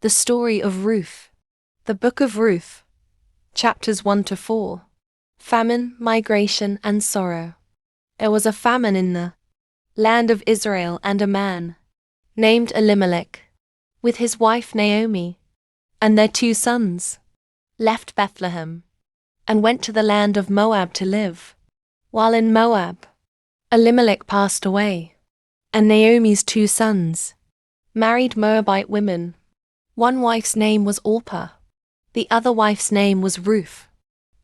The Story of Ruth. The Book of Ruth. Chapters 1 to 4. Famine, migration, and sorrow. There was a famine in the land of Israel, and a man named Elimelech, with his wife Naomi, and their 2 sons, left Bethlehem, and went to the land of Moab to live. While in Moab, Elimelech passed away, and Naomi's 2 sons married Moabite women. One wife's name was Orpah, the other wife's name was Ruth.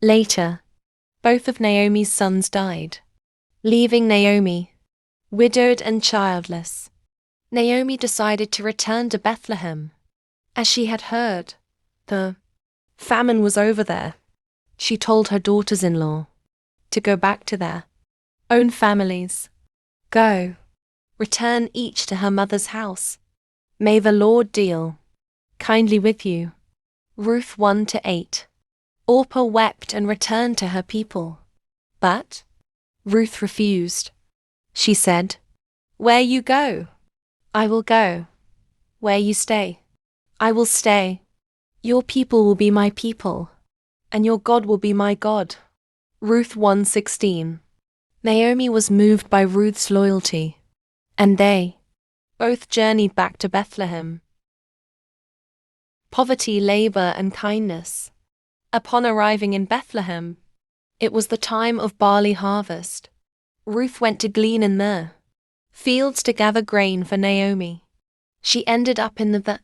Later, both of Naomi's sons died, leaving Naomi widowed and childless. Naomi decided to return to Bethlehem, as she had heard the famine was over there. She told her daughters-in-law to go back to their own families. Go, return each to her mother's house. May the Lord deal kindly with you. Ruth 1-8. Orpah wept and returned to her people, but Ruth refused. She said, "Where you go, I will go. Where you stay, I will stay. Your people will be my people, and your God will be my God." Ruth 1:16. Naomi was moved by Ruth's loyalty, and they both journeyed back to Bethlehem. Poverty, labor, and kindness. Upon arriving in Bethlehem, it was the time of barley harvest. Ruth went to glean in the fields to gather grain for Naomi. She ended up in the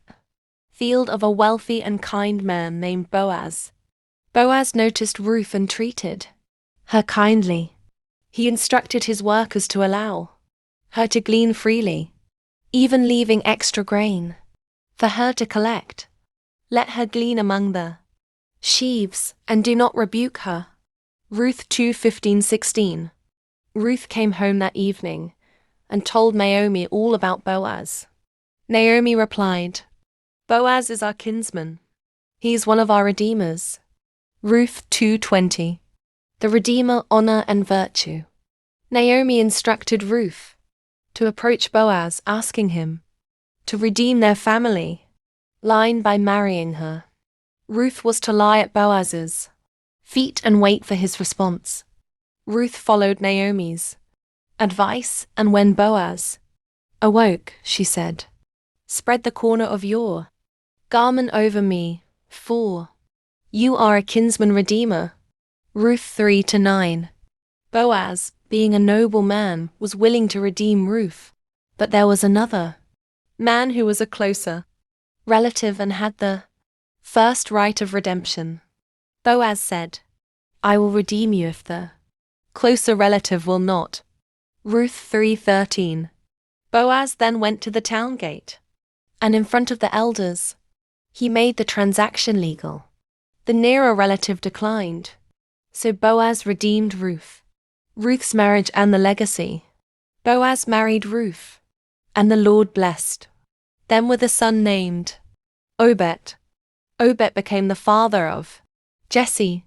field of a wealthy and kind man named Boaz. Boaz noticed Ruth and treated her kindly. He instructed his workers to allow her to glean freely, even leaving extra grain for her to collect. Let her glean among the sheaves, and do not rebuke her. Ruth 2:15-16. Ruth came home that evening and told Naomi all about Boaz. Naomi replied, "Boaz is our kinsman. He is one of our redeemers." Ruth 2:20. The Redeemer, honor and virtue. Naomi instructed Ruth to approach Boaz, asking him to redeem their family line by marrying her. Ruth was to lie at Boaz's feet and wait for his response. Ruth followed Naomi's advice, and when Boaz awoke, she said, "Spread the corner of your garment over me, for you are a kinsman redeemer." Ruth 3-9. Boaz, being a noble man, was willing to redeem Ruth, but there was another man who was a closer relative and had the first right of redemption. Boaz said, "I will redeem you if the closer relative will not." Ruth 3:13. Boaz then went to the town gate, and in front of the elders, he made the transaction legal. The nearer relative declined, so Boaz redeemed Ruth. Ruth's marriage and the legacy. Boaz married Ruth, and the Lord blessed them with a son named Obed. Obed became the father of Jesse,